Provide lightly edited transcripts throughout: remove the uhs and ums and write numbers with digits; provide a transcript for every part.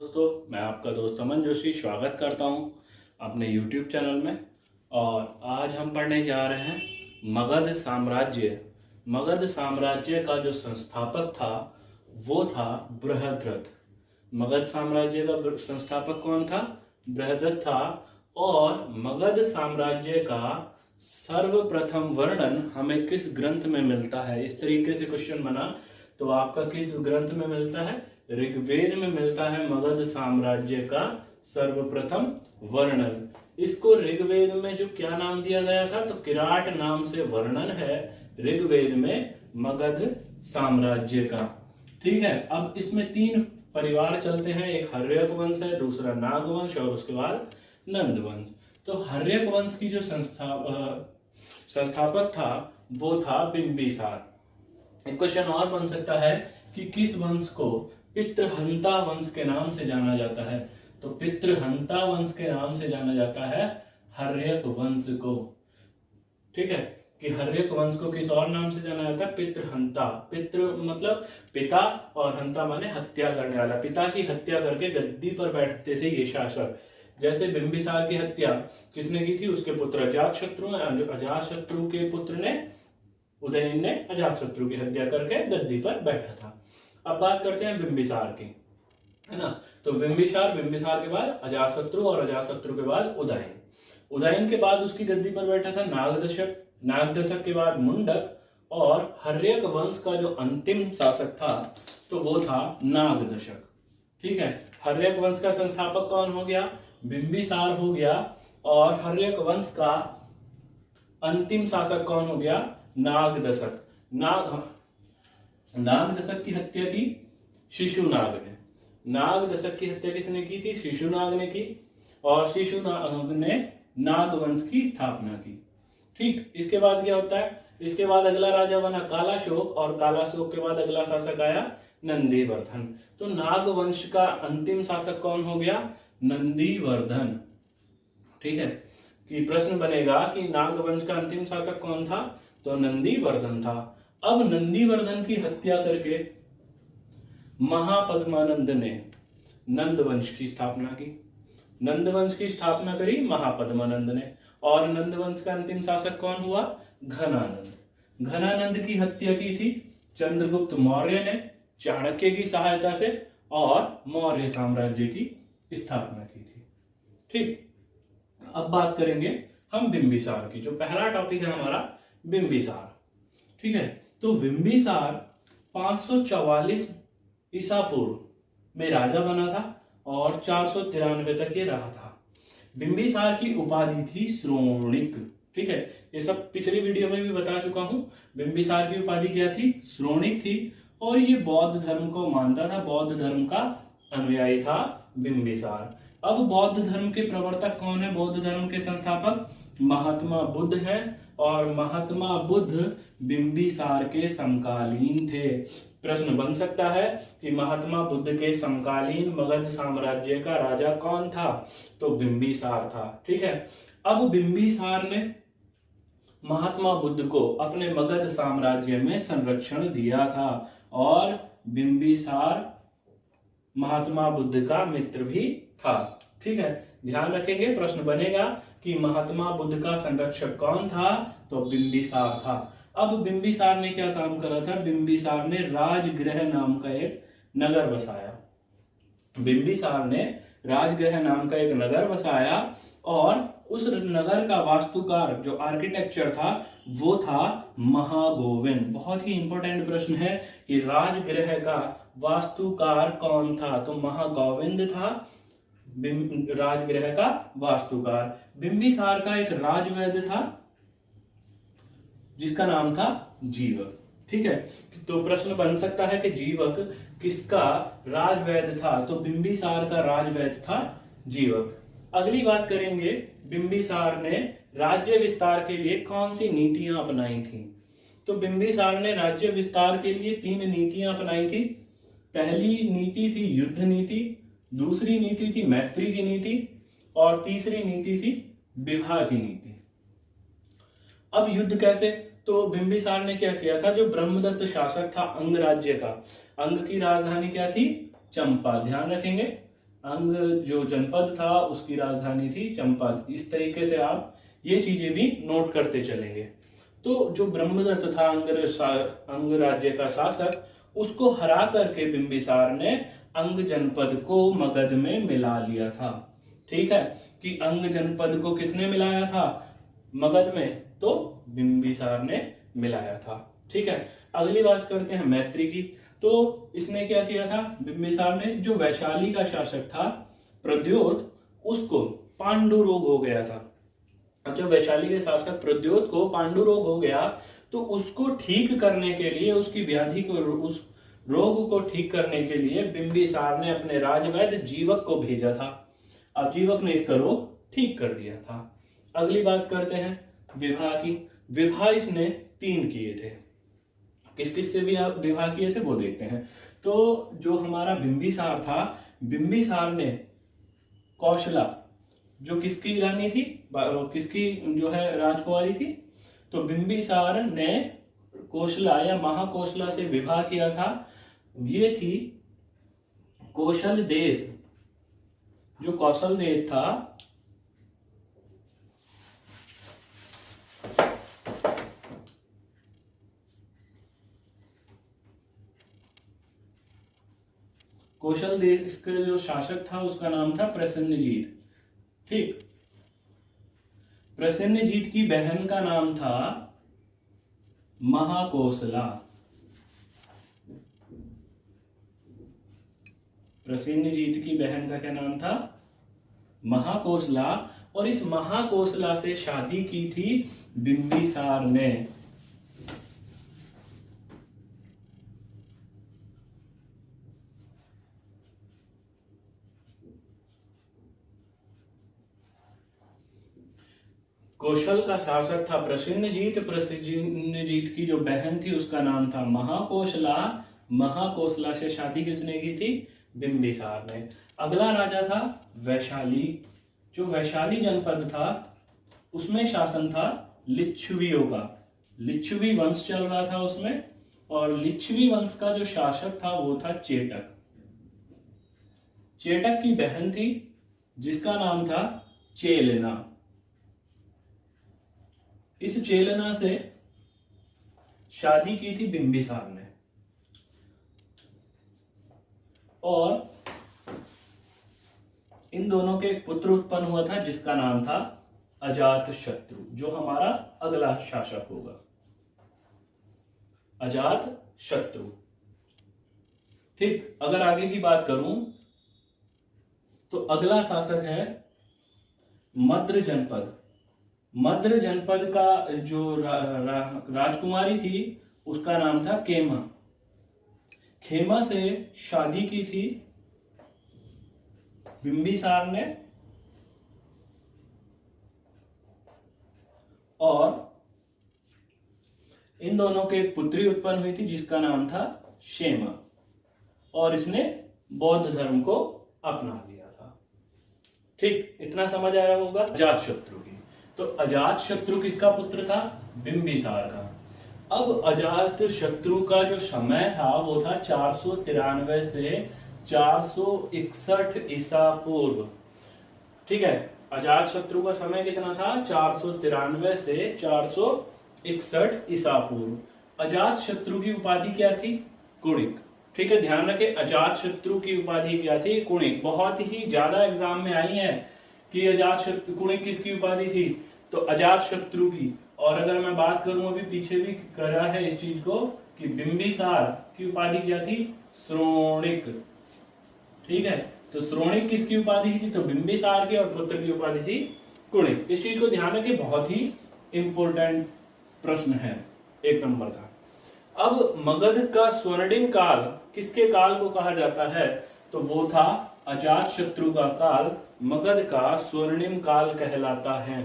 दोस्तों, मैं आपका दोस्त अमन जोशी स्वागत करता हूं अपने YouTube चैनल में। और आज हम पढ़ने जा रहे हैं मगध साम्राज्य। मगध साम्राज्य का जो संस्थापक था वो था बृहद्रथ। मगध साम्राज्य का संस्थापक कौन था? बृहद्रथ था। और मगध साम्राज्य का सर्वप्रथम वर्णन हमें किस ग्रंथ में मिलता है? इस तरीके से क्वेश्चन बना तो आपका किस ग्रंथ में मिलता है? ऋग्वेद में मिलता है मगध साम्राज्य का सर्वप्रथम वर्णन। इसको ऋग्वेद में जो क्या नाम दिया गया था, तो किराट नाम से वर्णन है ऋग्वेद में मगध साम्राज्य का। ठीक है, अब इसमें तीन परिवार चलते हैं, एक हर्यक वंश है, दूसरा नागवंश और उसके बाद नंदवंश। तो हर्यक वंश की जो संस्थापक था वो था बिंबिसार। एक क्वेश्चन और बन सकता है कि किस वंश को पितृहंता वंश के नाम से जाना जाता है? तो पितृहंता वंश के नाम से जाना जाता है हर्यक वंश को। ठीक है, कि हर्यक वंश को किस और नाम से जाना जाता है? पितृहंता। पितृ मतलब पिता और हंता माने हत्या करने वाला। पिता की हत्या करके गद्दी पर बैठते थे ये शासक। जैसे बिंबिसार की हत्या किसने की थी? उसके पुत्र अजातशत्रु। अजातशत्रु के पुत्र ने उदयन ने अजातशत्रु की हत्या करके गद्दी पर बैठा था। अब बात करते हैं बिंबिसार की, है ना। तो बिंबिसार के बाद अजातशत्रु और अजातशत्रु के बाद उदयन। उदयन के बाद उसकी गद्दी पर बैठा था नागदशक। नागदशक के बाद मुंडक। और हर्यक वंश का जो अंतिम शासक था तो वो था नागदशक। ठीक है, हर्यक वंश का संस्थापक कौन हो गया? बिंबिसार हो गया। और हर्यक वंश का अंतिम शासक कौन हो गया? नागदशक। नागदशक की हत्या की शिशुनाग ने। नागदशक की हत्या किसने की थी? शिशुनाग ने की। और शिशुनाग ने नागवंश की स्थापना की। ठीक, इसके बाद क्या होता है? इसके बाद अगला राजा बना कालाशोक। और कालाशोक के बाद अगला शासक आया नंदीवर्धन। तो नागवंश का अंतिम शासक कौन हो गया? नंदीवर्धन। ठीक है, कि प्रश्न बनेगा कि नागवंश का अंतिम शासक कौन था? तो नंदीवर्धन था। अब नंदीवर्धन की हत्या करके महापद्मानंद ने नंदवंश की स्थापना की। नंदवंश की स्थापना करी महापद्मानंद ने। और नंदवंश का अंतिम शासक कौन हुआ? घनानंद। घनानंद की हत्या की थी चंद्रगुप्त मौर्य ने चाणक्य की सहायता से। और मौर्य साम्राज्य की स्थापना की थी। ठीक, अब बात करेंगे हम बिंबिसार की। जो पहला टॉपिक है हमारा बिंबिसार। ठीक है, तो बिंबिसार 544 ईसा पूर्व में राजा बना था और 493 तक ये रहा था। बिंबिसार की उपाधि थी श्रोणिक। ठीक है, ये सब पिछली वीडियो में भी बता चुका हूं। बिंबिसार की उपाधि क्या थी? श्रोणिक थी। और ये बौद्ध धर्म को मानता था, बौद्ध धर्म का अनुयायी था बिंबिसार। अब बौद्ध धर्म के प्रवर्तक कौन है? बौद्ध धर्म के संस्थापक महात्मा बुद्ध हैं। और महात्मा बुद्ध बिंबिसार के समकालीन थे। प्रश्न बन सकता है कि महात्मा बुद्ध के समकालीन मगध साम्राज्य का राजा कौन था? तो बिंबिसार था। ठीक है, अब बिंबिसार ने महात्मा बुद्ध को अपने मगध साम्राज्य में संरक्षण दिया था। और बिंबिसार महात्मा बुद्ध का मित्र भी था। ठीक है, ध्यान रखेंगे, प्रश्न बनेगा कि महात्मा बुद्ध का संरक्षक कौन था? तो बिंबिसार था। अब बिंबिसार ने क्या काम करा था? बिंबिसार ने राजगृह नाम का एक नगर बसाया। बिंबिसार ने राजगृह नाम का एक नगर बसाया। और उस नगर का वास्तुकार जो आर्किटेक्चर था वो था महागोविंद। बहुत ही इंपॉर्टेंट प्रश्न है कि राजगृह का वास्तुकार कौन था? तो महागोविंद था राजगृह का वास्तुकार। बिंबिसार का एक राजवैद्य था जिसका नाम था जीवक। ठीक है, तो प्रश्न बन सकता है कि जीवक किसका राजवैद्य था? तो बिंबिसार का राजवैद्य था जीवक। अगली बात करेंगे, बिंबिसार ने राज्य विस्तार के लिए कौन सी नीतियां अपनाई थी? तो बिंबिसार ने राज्य विस्तार के लिए 3 नीतियां अपनाई थी। पहली नीति थी युद्ध नीति, दूसरी नीति थी मैत्री की नीति, और तीसरी नीति थी विवाह की नीति। अब युद्ध कैसे? तो बिंबिसार ने क्या किया था? जो ब्रह्मदत्त शासक था अंग राज्य का, अंग की राजधानी क्या थी? चंपा। ध्यान रखेंगे, अंग जो जनपद था उसकी राजधानी थी चंपा। इस तरीके से आप ये चीजें भी नोट करते चलेंगे। तो जो ब्रह्मदत्त था अंग राज्य का शासक, उसको हरा करके बिंबिसार ने अंग जनपद को मगध में मिला लिया था। ठीक है, कि अंग जनपद को किसने मिलाया था मगध में, तो बिंबिसार ने मिलाया था। ठीक है, अगली बात करते हैं मैत्री की। तो इसने क्या किया था, बिंबिसार ने, जो वैशाली का शासक था प्रद्योत, उसको पांडु रोग हो गया था। अब जब वैशाली के शासक प्रद्योत को पांडु रोग हो गया, तो उसको ठीक करने के लिए, उसकी व्याधि को, उस रोग को ठीक करने के लिए बिंबिसार ने अपने राजवैद्य जीवक को भेजा था। अब जीवक ने इसका रोग ठीक कर दिया था। अगली बात करते हैं विवाह की। विवाह इसने 3 किए थे। किस किस से भी आप विवाह किए थे वो देखते हैं। तो जो हमारा बिंबिसार था, बिंबिसार ने कौशला, जो किसकी रानी थी, किसकी जो है राजकुमारी थी, तो बिंबिसार ने कौशला या महाकौशला से विवाह किया था। ये थी कौशल देश। जो कौशल देश था, कौशल देश का जो शासक था उसका नाम था प्रसेनजीत। ठीक, प्रसेनजीत की बहन का नाम था महाकौशला। प्रसेनजीत की बहन का क्या नाम था, महाकौशला। और इस महाकौशला से शादी की थी बिंबिसार ने। कौशल का शासक था प्रसेनजीत। प्रसेनजीत की जो बहन थी उसका नाम था महाकौशला। महाकौशला से शादी किसने की थी, बिंबिसार ने। अगला राजा था वैशाली। जो वैशाली जनपद था उसमें शासन था लिच्छवियों का। लिच्छवी वंश चल रहा था उसमें, और लिच्छवी वंश का जो शासक था वो था चेटक। चेटक की बहन थी जिसका नाम था चेलना। इस चेलना से शादी की थी बिंबिसार ने, और इन दोनों के एक पुत्र उत्पन्न हुआ था जिसका नाम था अजातशत्रु, जो हमारा अगला शासक होगा, अजातशत्रु। ठीक, अगर आगे की बात करूं तो अगला शासक है मद्र जनपद। मद्र जनपद का जो राजकुमारी थी उसका नाम था खेमा। खेमा से शादी की थी बिंबिसार ने, और इन दोनों के एक पुत्री उत्पन्न हुई थी जिसका नाम था क्षेमा, और इसने बौद्ध धर्म को अपना लिया था। ठीक, इतना समझ आया होगा अजातशत्रु की। तो अजातशत्रु किसका पुत्र था, बिंबिसार का। अब अजातशत्रु का जो समय था वो था 493 से 461 ईसा पूर्व। ठीक है, अजातशत्रु का समय कितना था, 493 से 461 ईसा पूर्व। अजातशत्रु की उपाधि क्या थी, कुणिक। ठीक है, ध्यान रखें, अजातशत्रु की उपाधि क्या थी, कुणिक। बहुत ही ज्यादा एग्जाम में आई है कि अजातशत्रु, कुणिक किसकी उपाधि थी, तो अजातशत्रु की। और अगर मैं बात करूं, अभी पीछे भी करा है इस चीज को, कि बिंबिसार की उपाधि क्या थी, श्रोणिक। ठीक है, तो श्रोणिक किसकी उपाधि थी, तो बिंबिसार की, और पुत्र की उपाधि थी कुणिक। इस चीज को ध्यान रखें, बहुत ही इंपॉर्टेंट प्रश्न है, 1 नंबर का। अब मगध का स्वर्णिम काल किसके काल को कहा जाता है, तो वो था अजातशत्रु का काल मगध का स्वर्णिम काल कहलाता है।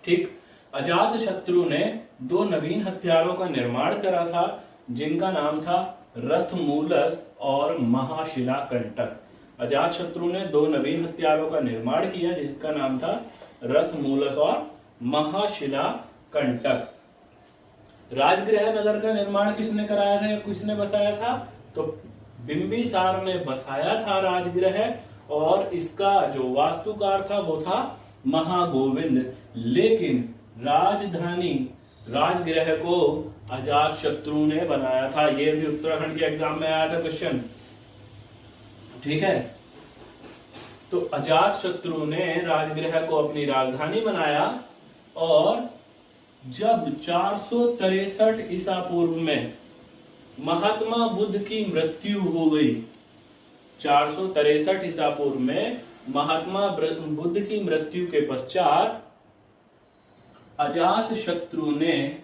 ठीक, अजातशत्रु ने 2 नवीन हथियारों का निर्माण करा था जिनका नाम था रथमूलस और महाशिलाकंटक। अजातशत्रु ने 2 नवीन हथियारों का निर्माण किया जिसका नाम था रथमूलस और महाशिलाकंटक। राजगृह नगर का निर्माण किसने कराया था, किसने बसाया था, तो बिंबिसार ने बसाया था राजगृह, और इसका जो वास्तुकार था वो था महागोविंद। लेकिन राजधानी राजगृह को अजात शत्रु ने बनाया था। ये भी उत्तराखंड के एग्जाम में आया था क्वेश्चन, ठीक है। तो अजात शत्रु ने राजगृह को अपनी राजधानी बनाया और जब 463 ईसा पूर्व में महात्मा बुद्ध की मृत्यु हो गई, 463 ईसा पूर्व में महात्मा बुद्ध की मृत्यु के पश्चात अजात शत्रु ने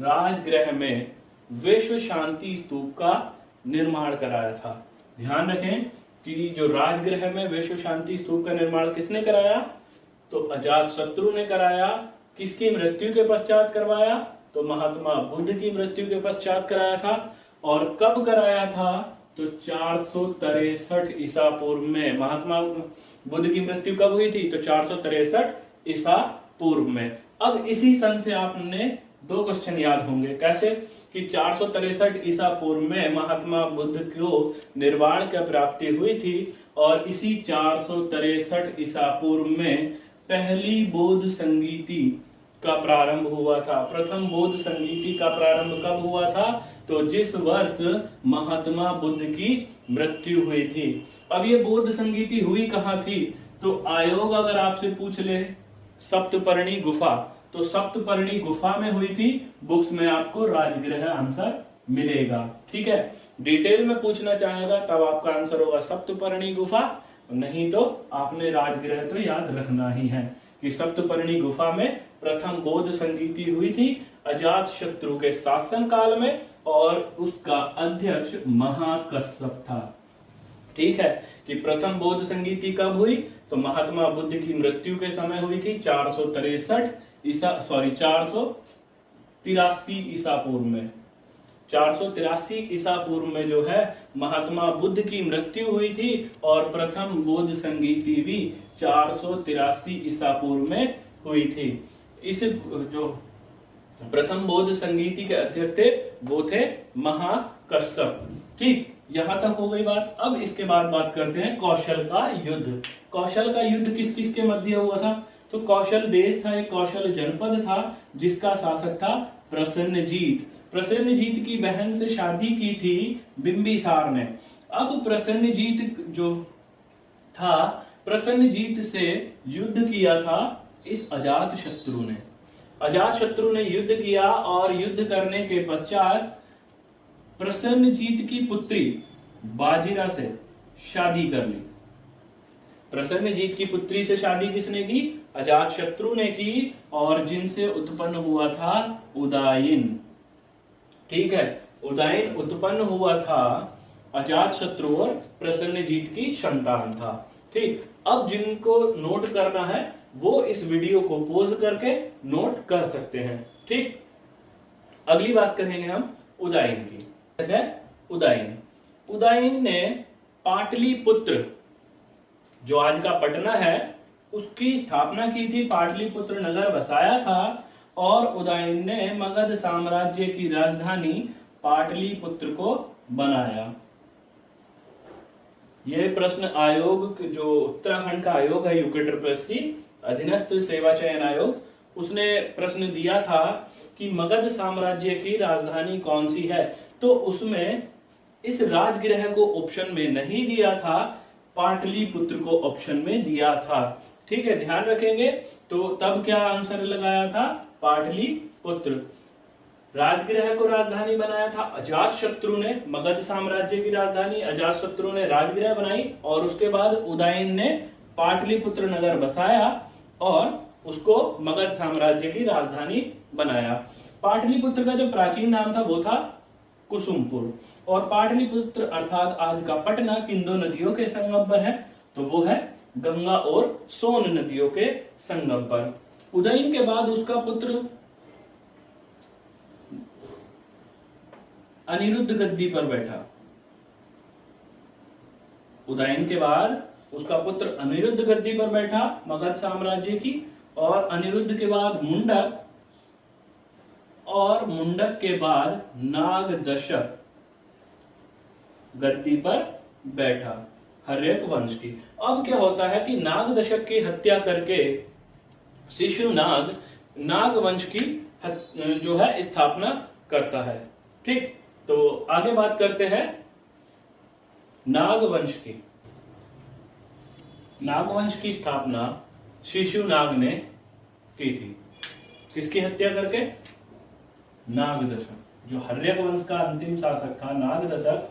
राजगृह में विश्व शांति स्तूप का निर्माण कराया था। ध्यान रखें कि जो राजगृह में विश्व शांति स्तूप का निर्माण किसने कराया? तो अजात शत्रु ने कराया। किसकी मृत्यु के पश्चात करवाया? तो महात्मा बुद्ध की मृत्यु के पश्चात कराया था। और कब कराया था? तो 463 ईसा पूर्व में। महात्मा बुद्ध की मृत्यु कब हुई थी? तो 463 ईसा पूर्व में। अब इसी सन से आपने दो क्वेश्चन याद होंगे। कैसे? कि 463 ईसा पूर्व में महात्मा बुद्ध को निर्वाण की प्राप्ति हुई थी और इसी 463 ईसा पूर्व में पहली बौद्ध संगीति का प्रारंभ हुआ था। प्रथम बौद्ध संगीति का प्रारंभ कब हुआ था? तो जिस वर्ष महात्मा बुद्ध की मृत्यु हुई थी। अब ये बौद्ध संगीति हुई कहाँ थी? तो आयोग अगर आपसे पूछ ले सप्तपर्णी गुफा, तो सप्तपर्णी गुफा में हुई थी। बुक्स में आपको राजगृह आंसर मिलेगा, ठीक है। डिटेल में पूछना चाहेगा तब आपका आंसर होगा सप्तपर्णी गुफा, नहीं तो आपने राजगृह तो याद रखना ही है कि सप्तपर्णी गुफा में प्रथम बौद्ध संगीति हुई थी अजात शत्रु के शासन काल में और उसका अध्यक्ष महाकश्यप था, ठीक है। कि प्रथम बौद्ध संगीति कब हुई? तो महात्मा बुद्ध की मृत्यु के समय हुई थी 463 483 ईसा पूर्व में। 483 ईसा पूर्व में जो है महात्मा बुद्ध की मृत्यु हुई थी और प्रथम बौद्ध संगीति भी 483 ईसा पूर्व में हुई थी। इस जो प्रथम बौद्ध संगीति के अध्यक्ष थे वो थे महाकश्यप, ठीक। यहां तक हो गई बात। अब इसके बाद बात करते हैं कौशल का युद्ध। कौशल का युद्ध किस किस के मध्य हुआ था? तो कौशल देश था, एक कौशल जनपद था जिसका शासक था प्रसन्नजीत। प्रसन्नजीत की बहन से शादी की थी बिंबिसार ने। अब प्रसन्नजीत जो था, प्रसन्नजीत से युद्ध किया था इस अजात शत्रु ने। अजात शत्रु ने युद्ध किया और युद्ध करने के पश्चात प्रसन्नजीत की पुत्री बाजीरा से शादी कर ली। प्रसन्नजीत की पुत्री से शादी किसने की? अजात शत्रु ने की और जिनसे उत्पन्न हुआ था उदायन, ठीक है। उदायन उत्पन्न हुआ था अजात शत्रु और प्रसन्नजीत की संतान था, ठीक। अब जिनको नोट करना है वो इस वीडियो को पॉज करके नोट कर सकते हैं, ठीक। अगली बात करेंगे हम उदायन की। उदायन उदायन ने पाटलिपुत्र जो आज का पटना है उसकी स्थापना की थी, पाटलिपुत्र नगर बसाया था और उदायन ने मगध साम्राज्य की राजधानी पाटलिपुत्र को बनाया। यह प्रश्न आयोग जो उत्तराखंड का आयोग है यूके अधीनस्थ सेवा चयन आयोग, उसने प्रश्न दिया था कि मगध साम्राज्य की राजधानी कौन सी है। तो उसमें इस राजगृह को ऑप्शन में नहीं दिया था, पाटलिपुत्र को ऑप्शन में दिया था, ठीक है। ध्यान रखेंगे। तो तब क्या आंसर लगाया था? पाटलिपुत्र। राजगृह को राजधानी बनाया था अजात शत्रु ने, मगध साम्राज्य की राजधानी अजात शत्रु ने राजगृह बनाई और उसके बाद उदायन ने पाटलिपुत्र नगर बसाया और उसको मगध साम्राज्य की राजधानी बनाया। पाटलिपुत्र का जो प्राचीन नाम था वो था कुसुमपुर और पाटलिपुत्र अर्थात आज का पटना किन दो नदियों के संगम पर है? तो वो है गंगा और सोन नदियों के संगम पर। उदयन के बाद उसका पुत्र अनिरुद्ध गद्दी पर बैठा। उदयन के बाद उसका पुत्र अनिरुद्ध गद्दी पर बैठा मगध साम्राज्य की, और अनिरुद्ध के बाद मुंडक, और मुंडक के बाद नागदशक गद्दी पर बैठा। हर्यक वंश की। अब क्या होता है कि नाग दशक की हत्या करके शिशु नाग नाग वंश की जो है स्थापना करता है। ठीक, तो आगे बात करते हैं नागवंश की। नागवंश की स्थापना शिशु नाग ने की थी। किसकी हत्या करके? नागदशक, जो हर्यक वंश का अंतिम शासक था नागदशक,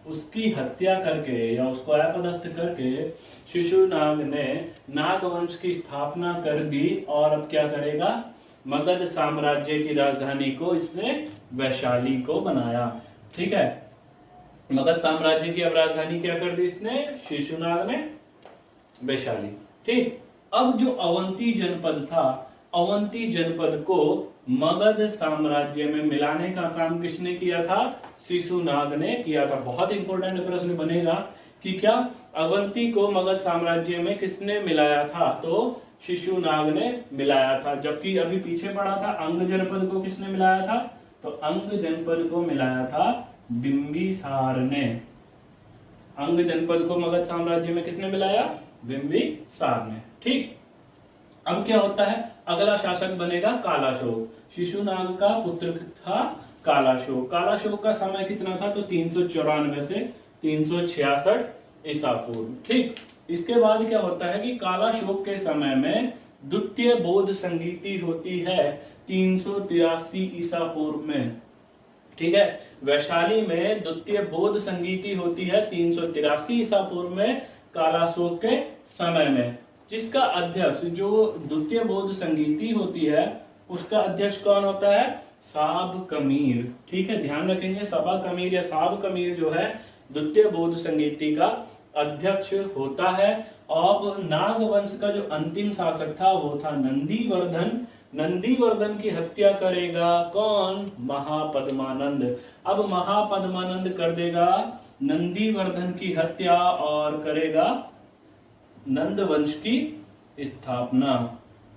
उसकी हत्या करके या उसको अपदस्थ करके शिशु नाग ने नागवंश की स्थापना कर दी। और अब क्या करेगा? मगध साम्राज्य की राजधानी को इसने वैशाली को बनाया। ठीक है, मगध साम्राज्य की अब राजधानी क्या कर दी इसने? शिशुनाग ने वैशाली। ठीक, अब जो अवंती जनपद था, अवंती जनपद को मगध साम्राज्य में मिलाने का काम किसने किया था? शिशुनाग ने किया था। बहुत इंपॉर्टेंट प्रश्न बनेगा कि क्या अवंती को मगध साम्राज्य में किसने मिलाया था? तो शिशुनाग ने मिलाया था। जबकि अभी पीछे पड़ा था अंग जनपद को किसने मिलाया था? तो अंग जनपद को मिलाया था बिंबिसार ने। अंग जनपद को मगध साम्राज्य में किसने मिलाया? बिंबिसार ने। ठीक, अब क्या होता है? अगला शासक बनेगा कालाशोक। शिशुनाग का पुत्र था कालाशोक। कालाशोक का समय कितना था? तो 394 से 366 ईसा पूर्व। ठीक, इसके बाद क्या होता है कि कालाशोक के समय में द्वितीय बौद्ध संगीति होती है 383 ईसा पूर्व में। ठीक है, वैशाली में द्वितीय बौद्ध संगीति होती है 383 ईसा पूर्व में कालाशोक के समय में। जिसका अध्यक्ष, जो द्वितीय बौद्ध संगीति होती है, उसका अध्यक्ष कौन होता है? साब कमीर। ठीक है, ध्यान रखेंगे, सभा कमीर या साब कमीर जो है द्वितीय बौद्ध संगीति का अध्यक्ष होता है। अब नागवंश का जो अंतिम शासक था वो था नंदीवर्धन। नंदीवर्धन की हत्या करेगा कौन? महापद्मानंद। अब महापद्मानंद कर देगा नंदीवर्धन की हत्या और करेगा नंदवंश की स्थापना।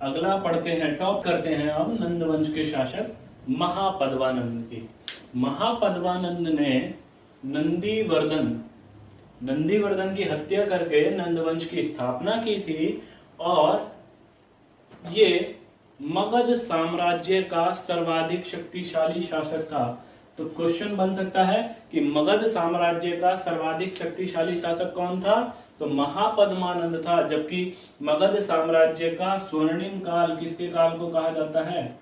अगला पढ़ते हैं, टॉप करते हैं अब नंदवंश के शासक महापद्मानंद की। महापद्मानंद ने नंदीवर्धन की हत्या करके नंदवंश की स्थापना की थी और ये मगध साम्राज्य का सर्वाधिक शक्तिशाली शासक था। तो क्वेश्चन बन सकता है कि मगध साम्राज्य का सर्वाधिक शक्तिशाली शासक कौन था? तो महापद्मानंद था। जबकि मगध साम्राज्य का स्वर्णिम काल किसके काल को कहा जाता है?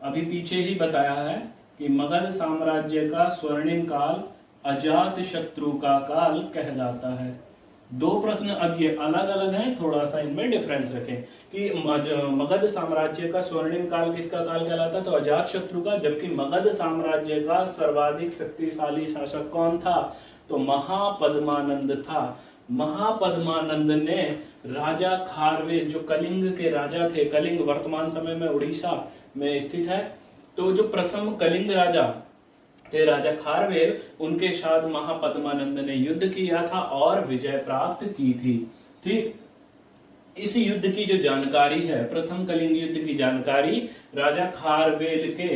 अभी पीछे ही बताया है कि मगध साम्राज्य का स्वर्णिम काल अजात शत्रु का काल कहलाता है। दो प्रश्न अब ये अलग अलग हैं, थोड़ा सा इनमें डिफरेंस रखें कि मगध साम्राज्य का स्वर्णिम काल किसका काल कहलाता है? तो अजात शत्रु का। जबकि मगध साम्राज्य का सर्वाधिक शक्तिशाली शासक कौन था? तो महापद्मानंद था। महापद्मानंद ने राजा खारवेल, जो कलिंग के राजा थे, कलिंग वर्तमान समय में उड़ीसा में स्थित है, तो जो प्रथम कलिंग राजा थे राजा खारवेल, उनके साथ महापद्मानंद ने युद्ध किया था और विजय प्राप्त की थी। ठीक, इस युद्ध की जो जानकारी है, प्रथम कलिंग युद्ध की जानकारी राजा खारवेल के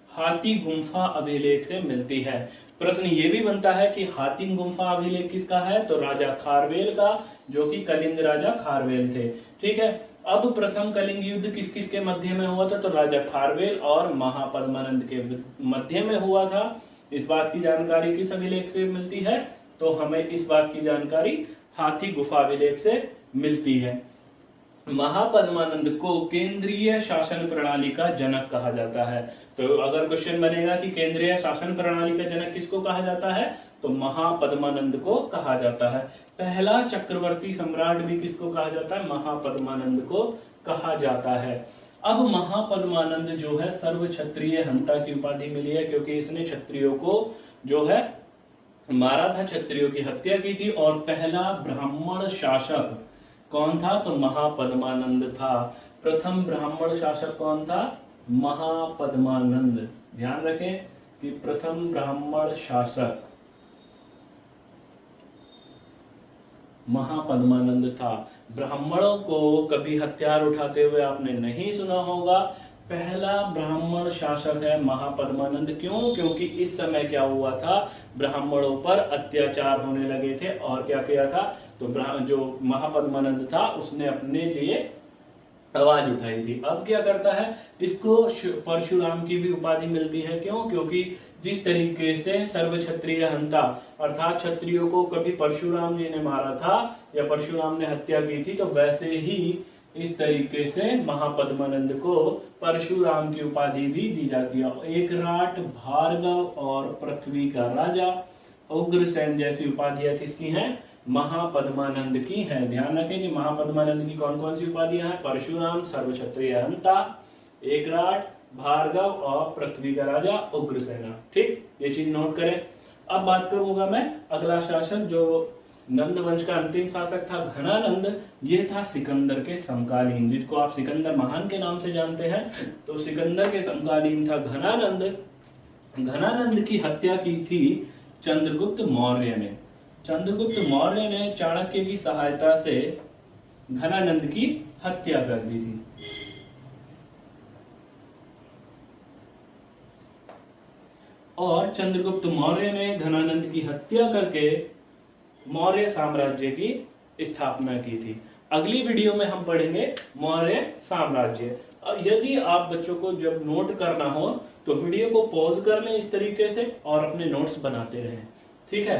हाथी गुम्फा अभिलेख से मिलती है। प्रश्न ये भी बनता है कि हाथी गुम्फा अभिलेख किसका है? तो राजा खारवेल का, जो कि कलिंग राजा खारवेल थे। ठीक है, अब प्रथम कलिंग युद्ध किस किस के मध्य में हुआ था? तो राजा खारवेल और महापद्मानंद के मध्य में हुआ था। इस बात की जानकारी किस अभिलेख से मिलती है? तो हमें इस बात की जानकारी हाथी गुफा अभिलेख से मिलती है। महापद्मानंद को केंद्रीय शासन प्रणाली का जनक कहा जाता है। तो अगर क्वेश्चन बनेगा कि केंद्रीय शासन प्रणाली का जनक किसको कहा जाता है? तो महापद्मानंद को कहा जाता है। पहला चक्रवर्ती सम्राट भी किसको कहा जाता है? महापद्मानंद को कहा जाता है। अब महापद्मानंद जो है सर्व क्षत्रिय हंता की उपाधि मिली है, क्योंकि इसने क्षत्रियों को जो है मारा था, क्षत्रियों की हत्या की थी। और पहला ब्राह्मण शासक कौन था? तो महापद्मानंद था। प्रथम ब्राह्मण शासक कौन था? महापद्मानंद। ध्यान रखें कि प्रथम ब्राह्मण शासक महापद्मानंद था। ब्राह्मणों को कभी हथियार उठाते हुए आपने नहीं सुना होगा, पहला ब्राह्मण शासक है महापद्मानंद। क्यों? क्योंकि इस समय क्या हुआ था, ब्राह्मणों पर अत्याचार होने लगे थे। और क्या किया था, तो जो महापद्मानंद था उसने अपने लिए आवाज उठाई थी। अब क्या करता है, इसको परशुराम की भी उपाधि मिलती है। क्यों? क्योंकि जिस तरीके से सर्व क्षत्रिय हंता अर्थात क्षत्रियों को कभी परशुराम जी ने मारा था या परशुराम ने हत्या की थी, तो वैसे ही इस तरीके से महापद्मानंद को परशुराम की उपाधि भी दी जाती है। एकराट, भार्गव और पृथ्वी का राजा, उग्रसेन जैसी उपाधियां किसकी हैं, महापद्मानंद की हैं। ध्यान रखें कि महापद्मानंद की कौन कौन सी उपाधियां हैं, परशुराम, सर्व क्षत्रिय हंता, एकराट, भार्गव और पृथ्वी का राजा उग्रसेना। ठीक, ये चीज नोट करें। अब बात करूंगा मैं अगला शासक जो नंद वंश का अंतिम शासक था घनानंद। ये था सिकंदर के समकालीन, जिसको आप सिकंदर महान के नाम से जानते हैं। तो सिकंदर के समकालीन था घनानंद। घनानंद की हत्या की थी चंद्रगुप्त मौर्य ने। चंद्रगुप्त मौर्य ने चाणक्य की सहायता से घनानंद की हत्या कर दी थी। और चंद्रगुप्त मौर्य ने घनानंद की हत्या करके मौर्य साम्राज्य की स्थापना की थी। अगली वीडियो में हम पढ़ेंगे मौर्य साम्राज्य। और यदि आप बच्चों को जब नोट करना हो तो वीडियो को पॉज कर लें इस तरीके से और अपने नोट्स बनाते रहें। ठीक है।